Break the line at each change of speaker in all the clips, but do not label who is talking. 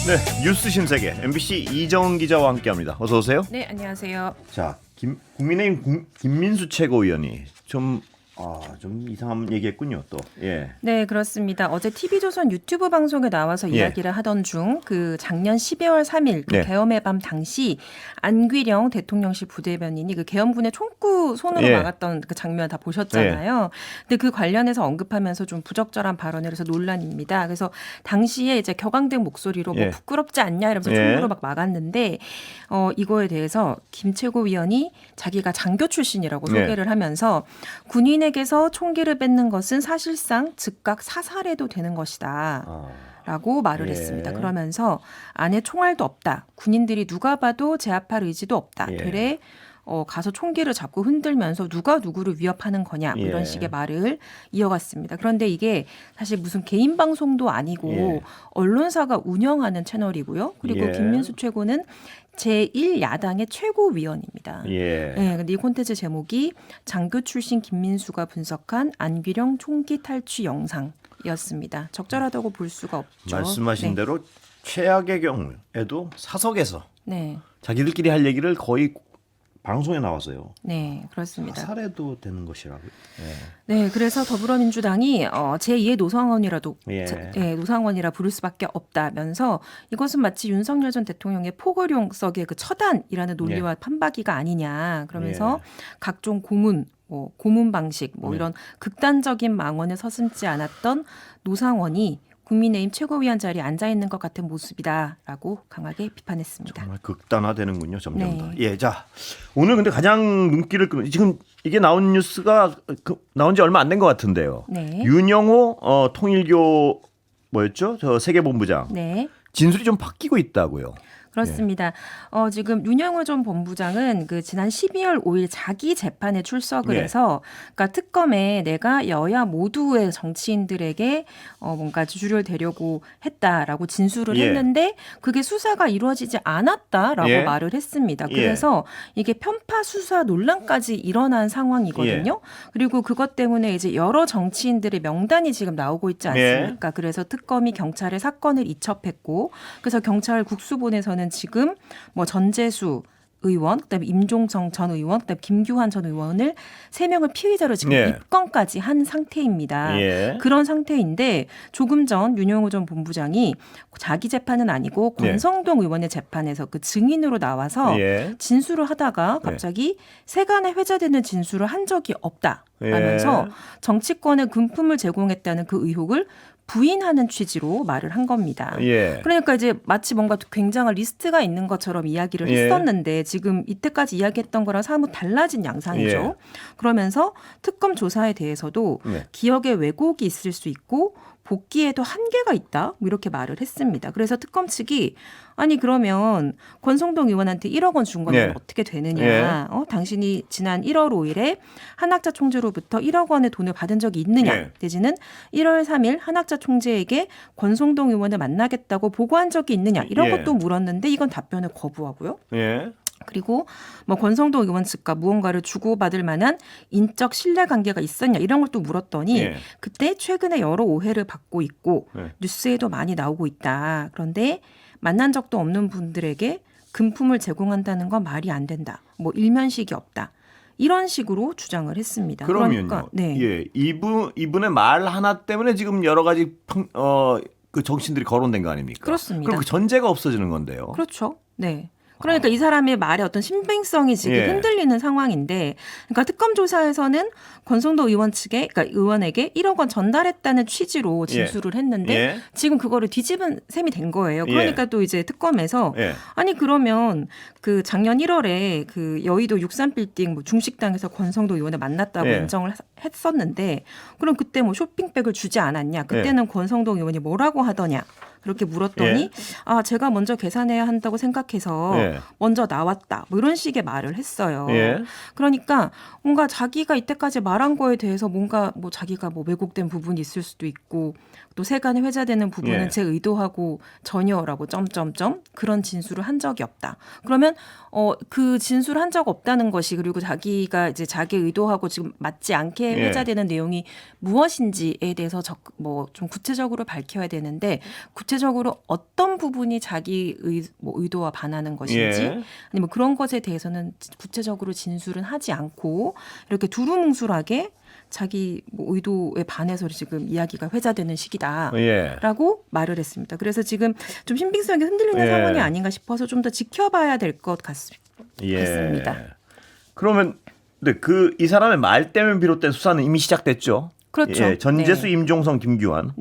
네, 뉴스 신세계 MBC 이정은 기자와 함께합니다. 어서 오세요.
네, 안녕하세요.
자, 국민의힘 김민수 최고위원이 좀 이상한 얘기했군요. 또
네, 그렇습니다. 어제 TV조선 유튜브 방송에 나와서 이야기를 하던 중 그 작년 12월 3일 그
네.
계엄의 밤 당시 안귀령 대통령실 부대변인이 그 계엄군의 총구 손으로 막았던 그 장면 다 보셨잖아요. 근데 그 관련해서 언급하면서 좀 부적절한 발언을 해서 논란입니다. 그래서 당시에 이제 격앙된 목소리로 뭐 부끄럽지 않냐 이러면서 총구로 막 막았는데 이거에 대해서 김 최고위원이 자기가 장교 출신이라고 소개를 하면서 군인에게서 총기를 뺏는 것은 사실상 즉각 사살해도 되는 것이다. 라고 말을 했습니다. 그러면서 안에 총알도 없다. 군인들이 누가 봐도 제압할 의지도 없다. 되레 가서 총기를 잡고 흔들면서 누가 누구를 위협하는 거냐 뭐 이런 식의 말을 이어갔습니다. 그런데 이게 사실 무슨 개인 방송도 아니고 언론사가 운영하는 채널이고요. 그리고 김민수 최고는 제1야당의 최고위원입니다. 네, 근데 이 콘텐츠 제목이 장교 출신 김민수가 분석한 안귀령 총기 탈취 영상이었습니다. 적절하다고 볼 수가 없죠.
말씀하신 대로 최악의 경우에도 사석에서
네.
자기들끼리 할 얘기를 거의 방송에 나와서요.
네, 그렇습니다.
사살해도 되는 것이라고요.
네, 그래서 더불어민주당이 제2의 노상원이라도 노상원이라 부를 수밖에 없다면서 이것은 마치 윤석열 전 대통령의 포고룡석의 그 처단이라는 논리와 판박이가 아니냐. 그러면서 각종 고문 고문 방식 이런 극단적인 망언을 서슴지 않았던 노상원이 국민의힘 최고위원 자리에 앉아 있는 것 같은 모습이다라고 강하게 비판했습니다.
정말 극단화되는군요, 점점 더. 자, 오늘 근데 가장 눈길을 끄는 지금 이게 나온 뉴스가 나온 지 얼마 안 된 것 같은데요. 윤영호 통일교 뭐였죠? 저 세계본부장. 진술이 좀 바뀌고 있다고요.
그렇습니다. 지금 윤영호 전 본부장은 그 지난 12월 5일 자기 재판에 출석을 해서 그러니까 특검에 내가 여야 모두의 정치인들에게 뭔가 주류를 대려고 했다라고 진술을 했는데 그게 수사가 이루어지지 않았다라고 말을 했습니다. 그래서 이게 편파 수사 논란까지 일어난 상황이거든요. 그리고 그것 때문에 이제 여러 정치인들의 명단이 지금 나오고 있지 않습니까? 그래서 특검이 경찰에 사건을 이첩했고 그래서 경찰 국수본에서는 지금 뭐 전재수 의원, 그다음에 임종성 전 의원, 그다음에 김규환 전 의원을 3명을 피의자로 지금 입건까지 한 상태입니다. 그런 상태인데 조금 전 윤영호 전 본부장이 자기 재판은 아니고 권성동 의원의 재판에서 그 증인으로 나와서 진술을 하다가 갑자기 세간에 회자되는 진술을 한 적이 없다라면서 정치권에 금품을 제공했다는 그 의혹을 부인하는 취지로 말을 한 겁니다. 그러니까 이제 마치 뭔가 굉장한 리스트가 있는 것처럼 이야기를 했었는데 지금 이때까지 이야기했던 거랑 사뭇 달라진 양상이죠. 그러면서 특검 조사에 대해서도 기억에 왜곡이 있을 수 있고 복귀에도 한계가 있다 이렇게 말을 했습니다. 그래서 특검 측이 아니 그러면 권성동 의원한테 1억 원 준 건 어떻게 되느냐. 당신이 지난 1월 5일에 한학자 총재로부터 1억 원의 돈을 받은 적이 있느냐. 내지는 1월 3일 한학자 총재에게 권성동 의원을 만나겠다고 보고한 적이 있느냐. 이런 것도 물었는데 이건 답변을 거부하고요. 그리고 뭐 권성동 의원 측과 무언가를 주고받을 만한 인적 신뢰관계가 있었냐 이런 걸 또 물었더니 그때 최근에 여러 오해를 받고 있고 뉴스에도 많이 나오고 있다. 그런데 만난 적도 없는 분들에게 금품을 제공한다는 건 말이 안 된다. 뭐 일면식이 없다. 이런 식으로 주장을 했습니다.
그러면요. 이분의 말 하나 때문에 지금 여러 가지 그 정신들이 거론된 거 아닙니까?
그렇습니다.
그럼 그 전제가 없어지는 건데요.
그렇죠. 네. 그러니까 이 사람의 말의 어떤 신빙성이 지금 흔들리는 상황인데, 그러니까 특검 조사에서는 권성도 의원 측에, 그러니까 의원에게 1억 원 전달했다는 취지로 진술을 했는데 지금 그거를 뒤집은 셈이 된 거예요. 그러니까 또 이제 특검에서 아니 그러면 그 작년 1월에 그 여의도 63빌딩 뭐 중식당에서 권성도 의원을 만났다고 인정을 했었는데, 그럼 그때 뭐 쇼핑백을 주지 않았냐? 그때는 권성동 의원이 뭐라고 하더냐? 그렇게 물었더니 제가 먼저 계산해야 한다고 생각해서 먼저 나왔다. 뭐 이런 식의 말을 했어요. 그러니까 뭔가 자기가 이때까지 말한 거에 대해서 뭔가 뭐 자기가 뭐 왜곡된 부분이 있을 수도 있고 또 세간에 회자되는 부분은 제 의도하고 전혀라고 점점점 그런 진술을 한 적이 없다. 그러면 그 진술을 한 적 없다는 것이 그리고 자기가 이제 자기 의도하고 지금 맞지 않게 회자되는 내용이 무엇인지에 대해서 뭐 좀 구체적으로 밝혀야 되는데 구체적으로 어떤 부분이 자기 의도와 반하는 것인지 아니면 그런 것에 대해서는 구체적으로 진술은 하지 않고 이렇게 두루뭉술하게 자기 의도에 반해서 지금 이야기가 회자되는 시기다라고 말을 했습니다. 그래서 지금 좀 신빙성이 흔들리는 상황이 아닌가 싶어서 좀 더 지켜봐야 될 것 같습니다.
그러면 이 사람의 말 때문에 비롯된 수사는 이미 시작됐죠.
그렇죠.
전재수, 임종성, 김규환.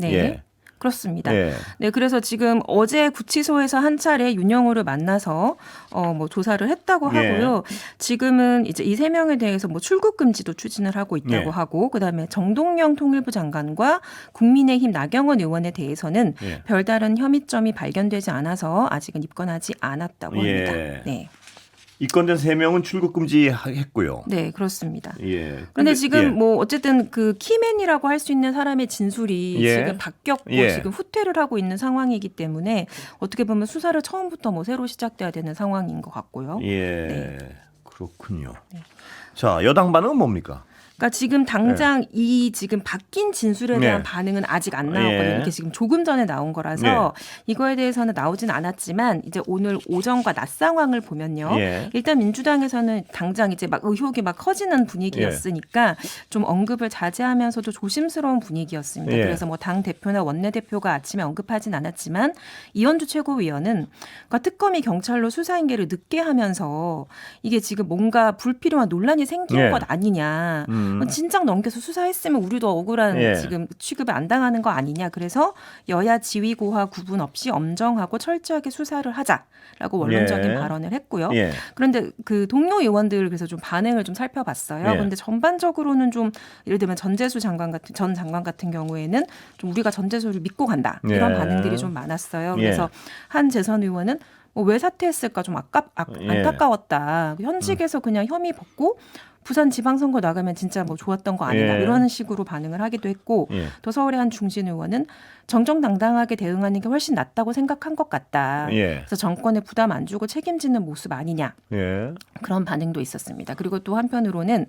그렇습니다. 네, 그래서 지금 어제 구치소에서 한 차례 윤영호를 만나서 뭐 조사를 했다고 하고요. 지금은 이제 이 세 명에 대해서 뭐 출국 금지도 추진을 하고 있다고 하고, 그다음에 정동영 통일부 장관과 국민의힘 나경원 의원에 대해서는 별다른 혐의점이 발견되지 않아서 아직은 입건하지 않았다고 합니다. 네.
입건된 3명은 출국 금지했고요.
네, 그렇습니다. 그런데 지금 뭐 어쨌든 그 키맨이라고 할 수 있는 사람의 진술이 지금 바뀌었고 지금 후퇴를 하고 있는 상황이기 때문에 어떻게 보면 수사를 처음부터 뭐 새로 시작돼야 되는 상황인 것 같고요.
그렇군요. 자, 여당 반응은 뭡니까?
그러니까 지금 당장 이 지금 바뀐 진술에 대한 반응은 아직 안 나왔거든요. 이렇게 지금 조금 전에 나온 거라서 이거에 대해서는 나오진 않았지만 이제 오늘 오전과 낮 상황을 보면요. 일단 민주당에서는 당장 이제 막 의혹이 막 커지는 분위기였으니까 좀 언급을 자제하면서도 조심스러운 분위기였습니다. 그래서 뭐 당 대표나 원내 대표가 아침에 언급하진 않았지만 이현주 최고위원은 그러니까 특검이 경찰로 수사 인계를 늦게 하면서 이게 지금 뭔가 불필요한 논란이 생긴 것 아니냐. 진작 넘겨서 수사했으면 우리도 억울한 지금 취급을 안 당하는 거 아니냐. 그래서 여야 지휘고와 구분 없이 엄정하고 철저하게 수사를 하자라고 원론적인 발언을 했고요. 그런데 그 동료 의원들 그래서 좀 반응을 좀 살펴봤어요. 그런데 전반적으로는 좀 예를 들면 전재수 장관 같은 전 장관 같은 경우에는 좀 우리가 전재수를 믿고 간다 이런 반응들이 좀 많았어요. 그래서 한 재선 의원은 왜 사퇴했을까 좀 안타까웠다. 현직에서 그냥 혐의 벗고 부산 지방선거 나가면 진짜 뭐 좋았던 거 아니냐 이런 식으로 반응을 하기도 했고 또 서울의 한 중진 의원은 정정당당하게 대응하는 게 훨씬 낫다고 생각한 것 같다. 그래서 정권에 부담 안 주고 책임지는 모습 아니냐 그런 반응도 있었습니다. 그리고 또 한편으로는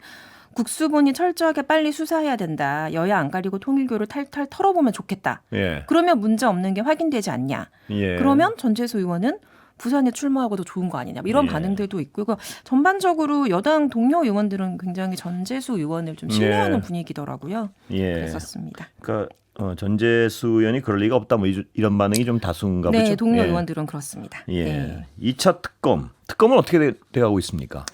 국수본이 철저하게 빨리 수사해야 된다. 여야 안 가리고 통일교를 탈탈 털어보면 좋겠다. 그러면 문제 없는 게 확인되지 않냐. 그러면 전재수 의원은 부산에 출마하고도 좋은 거 아니냐 이런 반응들도 있고 그러니까 전반적으로 여당 동료 의원들은 굉장히 전재수 의원을 좀 신뢰하는 분위기더라고요. 그랬었습니다.
그러니까 전재수 의원이 그럴 리가 없다 뭐 이런 반응이 좀 다수인가 보죠.
네, 동료 의원들은 그렇습니다.
2차 특검은 어떻게 돼가고 있습니까?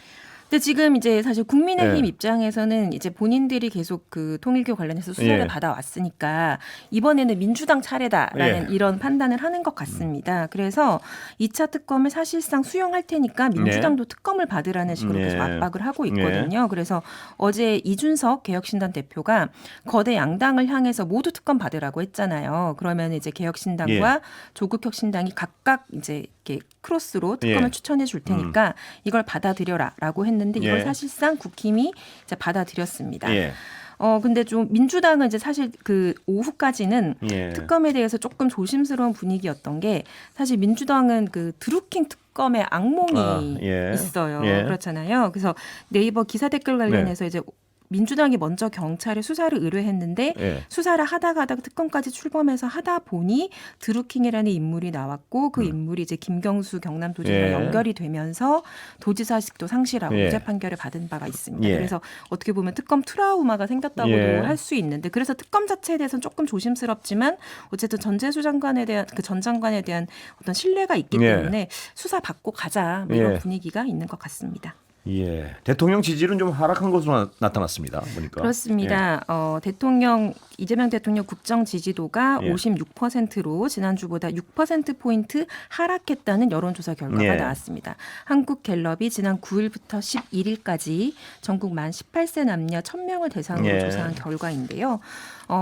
근데 지금 이제 사실 국민의힘 입장에서는 이제 본인들이 계속 그 통일교 관련해서 수사를 받아왔으니까 이번에는 민주당 차례다라는 이런 판단을 하는 것 같습니다. 그래서 2차 특검을 사실상 수용할 테니까 민주당도 특검을 받으라는 식으로 계속 압박을 하고 있거든요. 그래서 어제 이준석 개혁신당 대표가 거대 양당을 향해서 모두 특검 받으라고 했잖아요. 그러면 이제 개혁신당과 조국혁신당이 각각 이제 이렇게 크로스로 특검을 추천해 줄 테니까 이걸 받아들여라라고 했는데 이걸 사실상 국힘이 이제 받아들였습니다. 근데 좀 민주당은 이제 사실 그 오후까지는 특검에 대해서 조금 조심스러운 분위기였던 게 사실 민주당은 그 드루킹 특검의 악몽이 있어요. 그렇잖아요. 그래서 네이버 기사 댓글 관련해서 이제 민주당이 먼저 경찰에 수사를 의뢰했는데 수사를 하다가 특검까지 출범해서 하다 보니 드루킹이라는 인물이 나왔고 그 인물이 이제 김경수 경남도지사와 연결이 되면서 도지사직도 상실하고 무죄 판결을 받은 바가 있습니다. 그래서 어떻게 보면 특검 트라우마가 생겼다고도 할 수 있는데 그래서 특검 자체에 대해서는 조금 조심스럽지만 어쨌든 전재수 장관에 대한 그 전 장관에 대한 어떤 신뢰가 있기 때문에 수사 받고 가자 뭐 이런 분위기가 있는 것 같습니다.
대통령 지지율은 좀 하락한 것으로 나타났습니다. 보니까.
그렇습니다. 이재명 대통령 국정 지지도가 56%로 지난주보다 6%포인트 하락했다는 여론조사 결과가 나왔습니다. 한국갤럽이 지난 9일부터 11일까지 전국 만 18세 남녀 1,000명을 대상으로 조사한 결과인데요.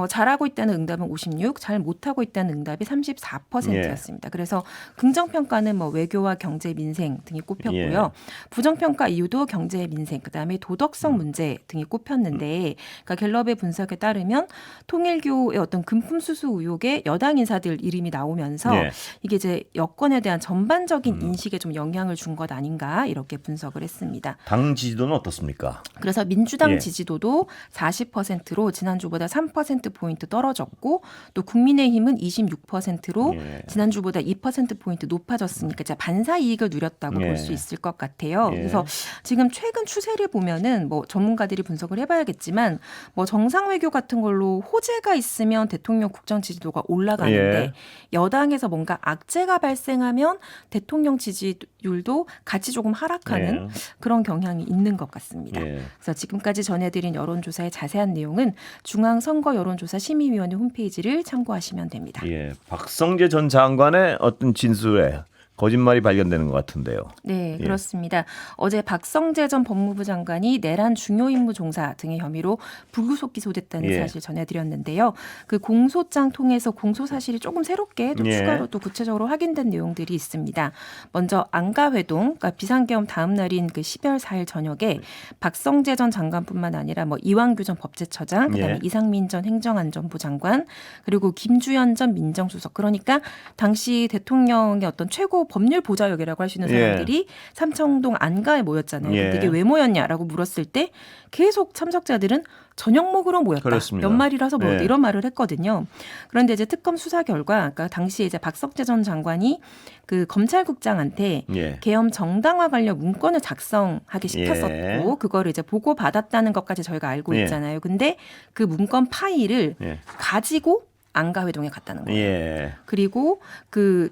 잘하고 있다는 응답은 56, 잘 못하고 있다는 응답이 34%였습니다. 그래서 긍정평가는 뭐 외교와 경제, 민생 등이 꼽혔고요. 부정평가 이유도 인도, 경제, 민생, 그다음에 도덕성 문제 등이 꼽혔는데 그러니까 갤럽의 분석에 따르면 통일교의 어떤 금품 수수 의혹에 여당 인사들 이름이 나오면서
예.
이게 이제 여권에 대한 전반적인 인식에 좀 영향을 준 것 아닌가 이렇게 분석을 했습니다.
당 지지도는 어떻습니까?
그래서 민주당
예.
지지도도 40%로 지난주보다 3%포인트 떨어졌고 또 국민의힘은 26%로
예.
지난주보다 2%포인트 높아졌으니까 이제 반사 이익을 누렸다고
예.
볼 수 있을 것 같아요.
예.
그래서 지금 최근 추세를 보면은 뭐 전문가들이 분석을 해봐야겠지만 뭐 정상 외교 같은 걸로 호재가 있으면 대통령 국정 지지도가 올라가는데
예.
여당에서 뭔가 악재가 발생하면 대통령 지지율도 같이 조금 하락하는
예.
그런 경향이 있는 것 같습니다.
예.
그래서 지금까지 전해드린 여론조사의 자세한 내용은 중앙선거여론조사심의위원회 홈페이지를 참고하시면 됩니다.
예. 박성재 전 장관의 어떤 진술에 거짓말이 발견되는 것 같은데요.
네,
예.
그렇습니다. 어제 박성재 전 법무부 장관이 내란 중요 임무 종사 등의 혐의로 불구속 기소됐다는
예.
사실 전해드렸는데요. 그 공소장 통해서 공소 사실이 조금 새롭게 또
예.
추가로 또 구체적으로 확인된 내용들이 있습니다. 먼저 안가회동, 그러니까 비상계엄 다음 날인 그 12월 4일 저녁에 박성재 전 장관뿐만 아니라 뭐 이완규 전 법제처장, 그다음에
예.
이상민 전 행정안전부 장관, 그리고 김주현 전 민정수석, 그러니까 당시 대통령의 어떤 최고 법률 보좌역이라고 할 수 있는 사람들이 삼청동 안가에 모였잖아요.
예.
근데 이게 왜 모였냐라고 물었을 때 계속 참석자들은 저녁 먹으러 모였다.
그렇습니다.
연말이라서 모였다.
예.
이런 말을 했거든요. 그런데 이제 특검 수사 결과, 그러니까 당시에 이제 박성재 전 장관이 그 검찰국장한테
예.
계엄 정당화 관련 문건을 작성하게 시켰었고,
예.
그거를 이제 보고 받았다는 것까지 저희가 알고
예.
있잖아요. 근데 그 문건 파일을
예.
가지고 안가회동에 갔다는 거예요.
예.
그리고 그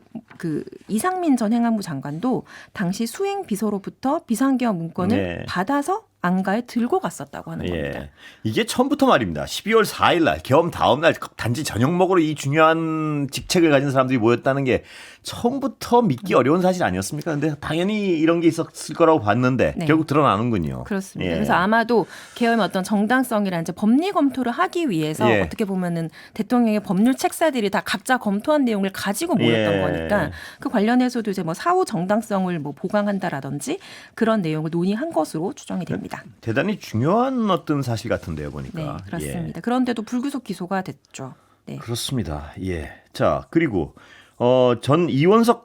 이상민 전 행안부 장관도 당시 수행 비서로부터 비상계엄 문건을
네.
받아서 안가에 들고 갔었다고 하는 겁니다.
예. 이게 처음부터 말입니다. 12월 4일 날 계엄 다음 날 단지 저녁 먹으러 이 중요한 직책을 가진 사람들이 모였다는 게 처음부터 믿기 어려운 사실 아니었습니까? 근데 당연히 이런 게 있었을 거라고 봤는데
네.
결국 드러나는군요.
그렇습니다.
예.
그래서 아마도 계엄의 어떤 정당성이란 이제 법리 검토를 하기 위해서
예.
어떻게 보면은 대통령의 법률 책사들이 다 각자 검토한 내용을 가지고 모였던
예.
거니까 그 관련해서도 이제 뭐 사후 정당성을 뭐 보강한다라든지 그런 내용을 논의한 것으로 추정이 됩니다.
대단히 중요한 어떤 사실 같은데요, 보니까.
네, 그렇습니다.
예.
그런데도 불구속 기소가 됐죠. 네.
그렇습니다. 예. 자, 그리고 전 이원석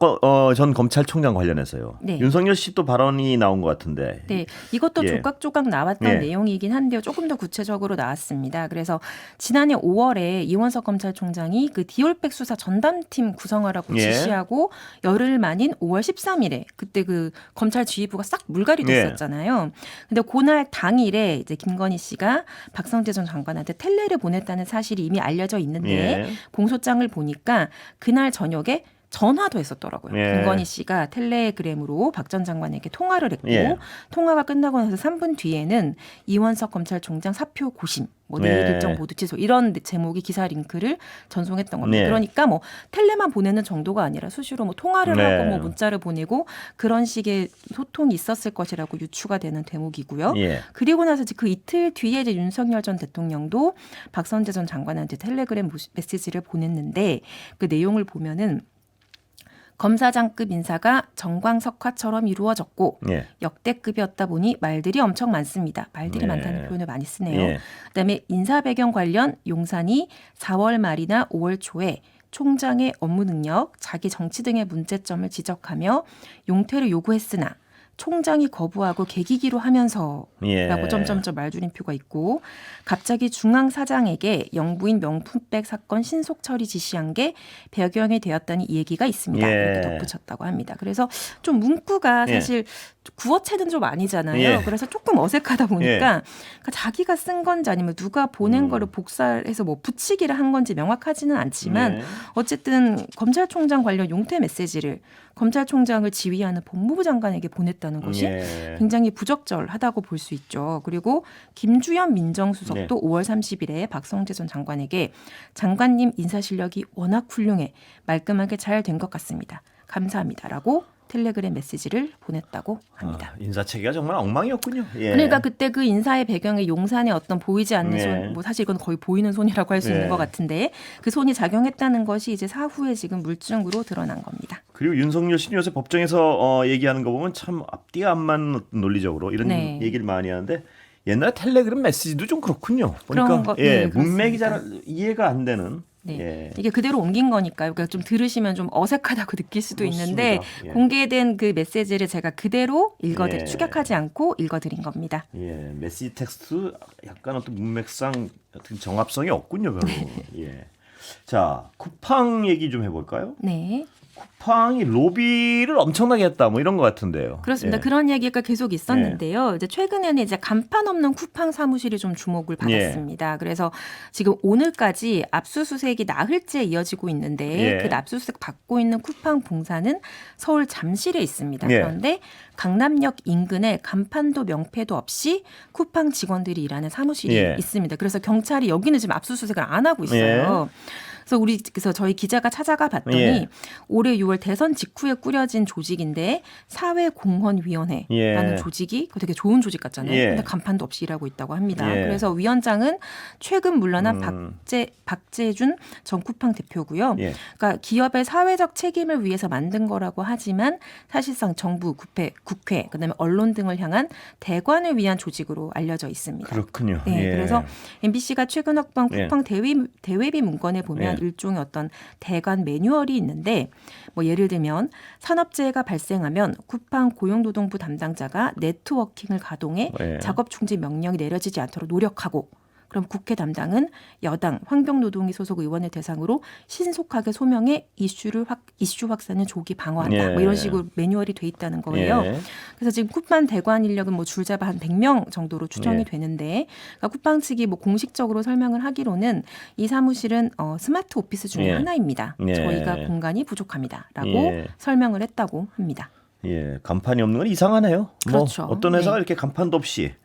전 검찰총장 관련해서요.
네.
윤석열 씨 또 발언이 나온 것 같은데.
네, 이것도
예.
조각조각 나왔던
예.
내용이긴 한데요. 조금 더 구체적으로 나왔습니다. 그래서 지난해 5월에 이원석 검찰총장이 그 디올백 수사 전담팀 구성하라고
예.
지시하고 열흘 만인 5월 13일에 그때 그 검찰 지휘부가 싹 물갈이 됐었잖아요. 근데 그날 당일에 이제 김건희 씨가 박성재 전 장관한테 텔레를 보냈다는 사실이 이미 알려져 있는데
예.
공소장을 보니까 그날 저녁에 전화도 했었더라고요.
예.
김건희 씨가 텔레그램으로 박 전 장관에게 통화를 했고
예.
통화가 끝나고 나서 3분 뒤에는 이원석 검찰총장 사표 고심, 뭐 내일
네.
일정 모두 취소 이런 제목의 기사 링크를 전송했던 겁니다.
네.
그러니까 뭐 텔레만 보내는 정도가 아니라 수시로 뭐 통화를
네.
하고 뭐 문자를 보내고 그런 식의 소통이 있었을 것이라고 유추가 되는 대목이고요.
예.
그리고 나서 그 이틀 뒤에 이제 윤석열 전 대통령도 박성재 전 장관한테 텔레그램 메시지를 보냈는데 그 내용을 보면은 검사장급 인사가 정광석화처럼 이루어졌고
예.
역대급이었다 보니 말들이 엄청 많습니다. 말들이
네.
많다는 표현을 많이 쓰네요.
예.
그다음에 인사 배경 관련 용산이 4월 말이나 5월 초에 총장의 업무 능력, 자기 정치 등의 문제점을 지적하며 용퇴를 요구했으나 총장이 거부하고 계기기로 하면서라고
예.
점점점 말줄임표가 있고 갑자기 중앙사장에게 영부인 명품백 사건 신속 처리 지시한 게 배경이 되었다는 이 얘기가 있습니다.
예.
이렇게 덧붙였다고 합니다. 그래서 좀 문구가
예.
사실 구어체는 좀 아니잖아요.
예.
그래서 조금 어색하다 보니까 그러니까 자기가 쓴 건지 아니면 누가 보낸 거를 복사해서 뭐 붙이기를 한 건지 명확하지는 않지만
예.
어쨌든 검찰총장 관련 용퇴 메시지를 검찰총장을 지휘하는 법무부 장관에게 보냈다는 것이
예.
굉장히 부적절하다고 볼 수 있죠. 그리고 김주현 민정수석도
네.
5월 30일에 박성재 전 장관에게 장관님 인사 실력이 워낙 훌륭해 말끔하게 잘 된 것 같습니다. 감사합니다라고 텔레그램 메시지를 보냈다고 합니다.
인사체계가 정말 엉망이었군요. 예.
그러니까 그때 그 인사의 배경에 용산의 어떤 보이지 않는 손, 뭐 사실 이건 거의 보이는 손이라고 할 수 있는 것 같은데 그 손이 작용했다는 것이 이제 사후에 지금 물증으로 드러난 겁니다.
그리고 윤석열 씨는 요새 법정에서 얘기하는 거 보면 참 앞뒤가 안 맞는 논리적으로 이런 얘기를 많이 하는데 옛날 텔레그램 메시지도 좀 그렇군요. 보니까 문맥이 잘 이해가 안 되는.
네.
예.
이게 그대로 옮긴 거니까요. 그러니까 좀 들으시면 좀 어색하다고 느낄 수도 있는데 공개된 그 메시지를 제가 그대로 축약하지 않고 읽어드린 겁니다.
예, 메시지 텍스트 약간 어떤 문맥상 어떤 정합성이 없군요, 별로. 예. 자, 쿠팡 얘기 좀 해볼까요?
네.
쿠팡이 로비를 엄청나게 했다, 뭐 이런 것 같은데요.
그렇습니다.
예.
그런 얘기가 계속 있었는데요. 이제 최근에는 이제 간판 없는 쿠팡 사무실이 좀 주목을 받았습니다. 그래서 지금 오늘까지 압수수색이 나흘째 이어지고 있는데 그 압수수색 받고 있는 쿠팡 본사는 서울 잠실에 있습니다. 그런데 강남역 인근에 간판도 명패도 없이 쿠팡 직원들이 일하는 사무실이 있습니다. 그래서 경찰이 여기는 지금 압수수색을 안 하고 있어요. 그래서 저희 기자가 찾아가 봤더니 올해 6월 대선 직후에 꾸려진 조직인데 사회공헌위원회라는 조직이 되게 좋은 조직 같잖아요. 근데 간판도 없이 일하고 있다고 합니다. 그래서 위원장은 최근 물러난 박재준 전 쿠팡 대표고요. 그러니까 기업의 사회적 책임을 위해서 만든 거라고 하지만 사실상 정부, 국회, 그다음에 언론 등을 향한 대관을 위한 조직으로 알려져 있습니다.
그렇군요.
그래서 MBC가 최근 확보한 쿠팡 대외비 문건에 보면 일종의 어떤 대관 매뉴얼이 있는데 뭐 예를 들면 산업재해가 발생하면 쿠팡 고용노동부 담당자가 네트워킹을 가동해 작업 중지 명령이 내려지지 않도록 노력하고 그럼 국회 담당은 여당 환경노동위 소속 의원을 대상으로 신속하게 소명해 이슈 확산을 조기 방어한다. 뭐 이런 식으로 매뉴얼이 돼 있다는 거예요. 그래서 지금 쿠팡 대관 인력은 뭐 줄잡아 한 100명 정도로 추정이 되는데 그러니까 쿠팡 측이 뭐 공식적으로 설명을 하기로는 이 사무실은 스마트 오피스 중에 하나입니다. 저희가 공간이 부족합니다라고 설명을 했다고 합니다.
간판이 없는 건 이상하네요.
그렇죠.
뭐 어떤 회사가 이렇게 간판도 없이.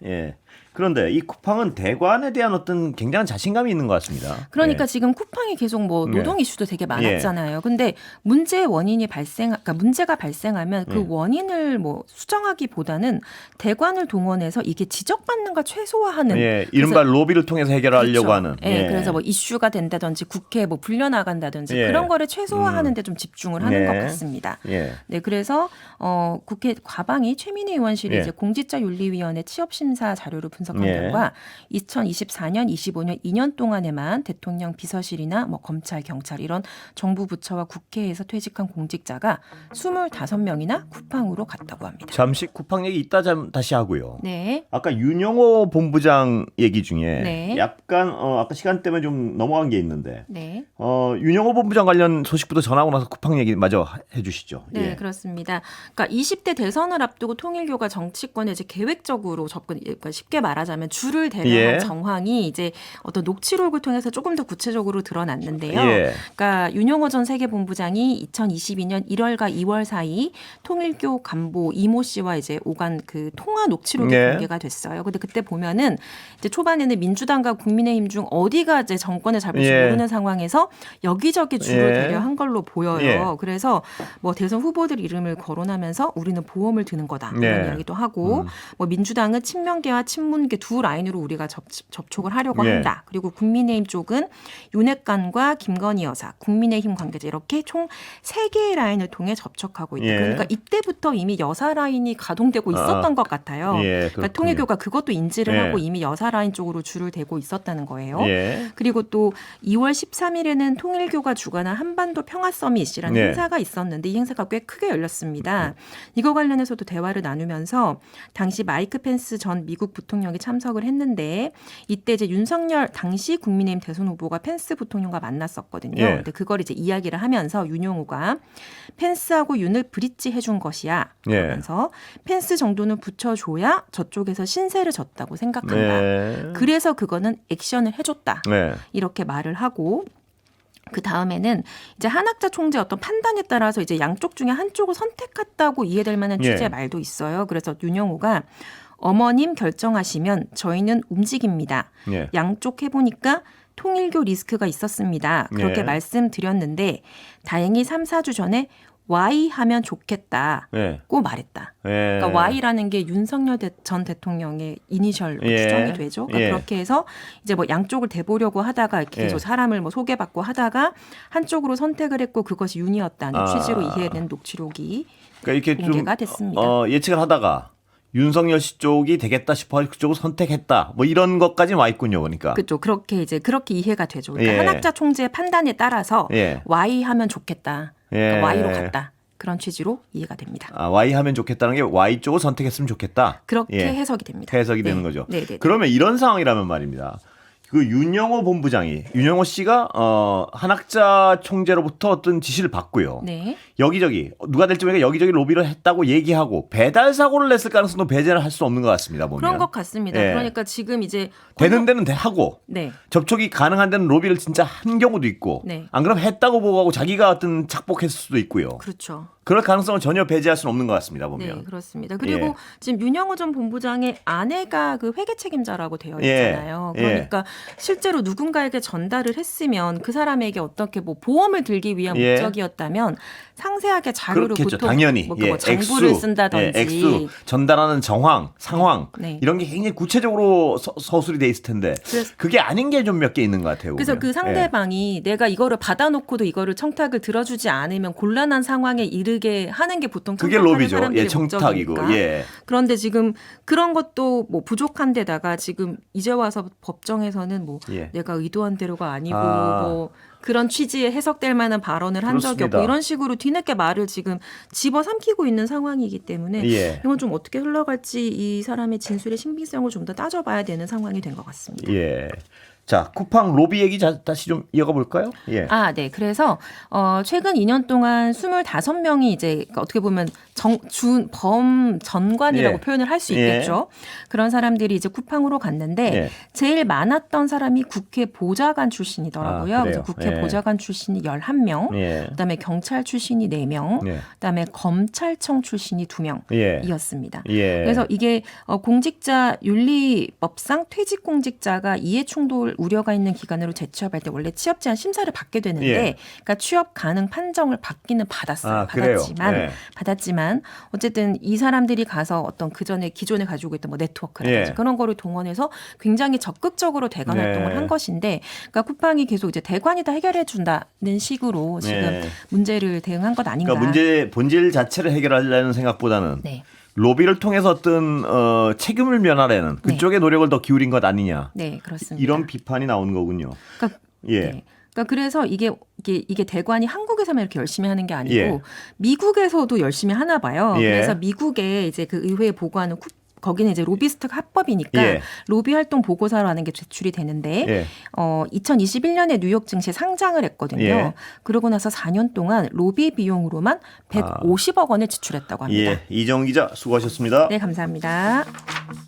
그런데 이 쿠팡은 대관에 대한 어떤 굉장한 자신감이 있는 것 같습니다.
그러니까 지금 쿠팡이 계속 뭐 노동 이슈도 되게 많았잖아요. 근데 그러니까 문제가 발생하면 그 원인을 뭐 수정하기보다는 대관을 동원해서 이게 지적받는 걸 최소화하는
이른바 로비를 통해서 해결하려고 하는.
그래서 뭐 이슈가 된다든지 국회에 뭐 불려나간다든지 그런 거를 최소화하는 데 좀 집중을 하는 것 같습니다. 그래서 국회 과방위 최민희 의원실이 이제 공직자윤리위원회 취업심사 자료를 분석한 결과 2024년, 25년 2년 동안에만 대통령 비서실이나 뭐 검찰, 경찰 이런 정부 부처와 국회에서 퇴직한 공직자가 25명이나 쿠팡으로 갔다고 합니다.
잠시 쿠팡 얘기 이따 다시 하고요. 아까 윤영호 본부장 얘기 중에 약간 아까 시간 때문에 좀 넘어간 게 있는데 윤영호 본부장 관련 소식부터 전하고 나서 쿠팡 얘기 마저 해주시죠.
그렇습니다. 그러니까 20대 대선을 앞두고 통일교가 정치권에 이제 계획적으로 그러니까 쉽게 말하자면 줄을 대려한 정황이 이제 어떤 녹취록을 통해서 조금 더 구체적으로 드러났는데요. 그러니까 윤영호 전 세계본부장이 2022년 1월과 2월 사이 통일교 간부 이모 씨와 이제 오간 그 통화 녹취록이 공개가 됐어요. 근데 그때 보면은 이제 초반에는 민주당과 국민의힘 중 어디가 이제 정권을 잡을지 모르는 상황에서 여기저기 줄을 대려한 걸로 보여요. 그래서 뭐 대선 후보들 이름을 거론하면서 우리는 보험을 드는 거다 이런 이야기도 하고 뭐 민주당은 친명계와 친문계 두 라인으로 우리가 접촉을 하려고 한다. 그리고 국민의힘 쪽은 윤핵관과 김건희 여사, 국민의힘 관계자 이렇게 총 3개의 라인을 통해 접촉하고 있다. 그러니까 이때부터 이미 여사 라인이 가동되고 있었던 것 같아요. 그러니까 통일교가 그것도 인지를 하고 이미 여사 라인 쪽으로 줄을 대고 있었다는 거예요. 그리고 또 2월 13일에는 통일교가 주관한 한반도 평화 서밋이라는 행사가 있었는데 이 행사가 꽤 크게 열렸습니다. 이거 관련해서도 대화를 나누면서 당시 마이크 펜스 전 미국 부통령이 참석을 했는데 이때 이제 윤석열 당시 국민의힘 대선 후보가 펜스 부통령과 만났었거든요. 근데 그걸 이제 이야기를 하면서 윤용호가 펜스하고 윤을 브릿지 해준 것이야. 그러면서 펜스 정도는 붙여줘야 저쪽에서 신세를 졌다고 생각한다. 그래서 그거는 액션을 해줬다. 이렇게 말을 하고 그 다음에는 이제 한학자 총재 어떤 판단에 따라서 이제 양쪽 중에 한쪽을 선택했다고 이해될 만한 취지의 말도 있어요. 그래서 윤영호가 어머님 결정하시면 저희는 움직입니다. 양쪽 해보니까 통일교 리스크가 있었습니다. 그렇게 말씀드렸는데 다행히 3, 4주 전에 Y 하면 좋겠다고
예.
말했다.
예.
그러니까 Y라는 게 윤석열 전 대통령의 이니셜로
예.
추정이 되죠. 그러니까
예.
그렇게 해서 이제 뭐 양쪽을 대보려고 하다가 이렇게 계속
예.
사람을 뭐 소개받고 하다가 한쪽으로 선택을 했고 그것이 윤이었다는 취지로 이해된 녹취록이
그러니까 이렇게
공개가
좀
됐습니다.
예측을 하다가 윤석열 씨 쪽이 되겠다 싶어 그쪽을 선택했다. 뭐 이런 것까지 와 있군요. 그러니까.
그렇죠. 그렇게 이해가 되죠. 그러니까
예.
한학자 총재의 판단에 따라서
예.
Y 하면 좋겠다. 그러니까
예.
Y로 갔다. 그런 취지로 이해가 됩니다.
Y 하면 좋겠다는 게 Y 쪽을 선택했으면 좋겠다.
그렇게
예.
해석이 됩니다.
해석이
네.
되는 거죠.
네, 네, 네.
그러면 이런 상황이라면 말입니다. 그 윤영호 씨가 한학자 총재로부터 어떤 지시를 받고요.
네.
여기저기 누가 될지 모르니까 여기저기 로비를 했다고 얘기하고 배달 사고를 냈을 가능성도 배제를 할 수 없는 것 같습니다. 보면.
그런 것 같습니다.
예.
그러니까 지금 이제
되는 데는 하고
네.
접촉이 가능한 데는 로비를 진짜 한 경우도 있고
네.
안 그러면 했다고 보고하고 자기가 어떤 착복했을 수도 있고요.
그렇죠.
그럴 가능성을 전혀 배제할 수는 없는 것 같습니다.
네,
보면.
그렇습니다. 그리고
예.
지금 윤영호 전 본부장의 아내가 그 회계 책임자라고 되어
예.
있잖아요.
예.
그러니까 실제로 누군가에게 전달을 했으면 그 사람에게 어떻게 뭐 보험을 들기 위한
예.
목적이었다면 상세하게 자료를
그렇겠죠.
보통
당연히.
뭐
예.
장부를
액수,
쓴다든지
예. 액수, 전달하는 정황, 상황
네.
이런 게 굉장히 구체적으로 서술이 돼 있을 텐데 그게 아닌 게 좀 몇 개 있는 것 같아요.
그래서
보면.
그 상대방이 내가 이거를 받아놓고도 이거를 청탁을 들어주지 않으면 곤란한 상황에 이르게 하는 게 보통
그게
청탁하는
로비죠.
사람들의
예, 청탁이고.
목적이니까.
예.
그런데 지금 그런 것도 뭐 부족한 데다가 지금 이제 와서 법정에서는 뭐
예.
내가 의도한 대로가 아니고 뭐 그런 취지에 해석될 만한 발언을 한 적이
그렇습니다.
없고 이런 식으로 뒤늦게 말을 지금 집어삼키고 있는 상황이기 때문에
예.
이건 좀 어떻게 흘러갈지 이 사람의 진술의 신빙성을 좀 더 따져봐야 되는 상황이 된 것 같습니다.
예. 자, 쿠팡 로비 얘기 다시 좀 이어가 볼까요? 예.
네. 그래서 최근 2년 동안 25명이 이제 어떻게 보면 전관이라고
예.
표현을 할 수 있겠죠. 그런 사람들이 이제 쿠팡으로 갔는데
예.
제일 많았던 사람이 국회 보좌관 출신이더라고요.
그래요?
그래서 국회
예.
보좌관 출신이 11명,
예.
그다음에 경찰 출신이 4명,
예.
그다음에 검찰청 출신이 2명이었습니다.
예.
그래서 이게 공직자 윤리법상 퇴직 공직자가 이해충돌 우려가 있는 기관으로 재취업할 때 원래 취업 제한 심사를 받게 되는데,
예.
그러니까 취업 가능 판정을 받기는 받았어요.
그래요?
받았지만 어쨌든 이 사람들이 가서 어떤 그 전에 기존에 가지고 있던 뭐 네트워크라든지
예.
그런 거를 동원해서 굉장히 적극적으로 대관
네.
활동을 한 것인데, 그러니까 쿠팡이 계속 이제 대관이 다 해결해 준다는 식으로 지금
네.
문제를 대응한 것 아닌가.
그러니까 본질 자체를 해결하려는 생각보다는
네.
로비를 통해서 어떤 책임을 면하려는 그쪽의 노력을 더 기울인 것 아니냐.
네, 그렇습니다.
이런 비판이 나오는 거군요.
그러니까,
예.
네. 그러니까 그래서 이게 대관이 한국에서만 이렇게 열심히 하는 게 아니고
예.
미국에서도 열심히 하나 봐요.
예.
그래서 미국에 이제 그 의회에 보고하는 거기는 이제 로비스트 합법이니까
예.
로비 활동 보고서라는 게 제출이 되는데
예. 2021년에
2021년에 뉴욕 증시에 상장을 했거든요.
예.
그러고 나서 4년 동안 로비 비용으로만 150억 원을 지출했다고 합니다.
예. 이정 기자 수고하셨습니다.
네, 감사합니다.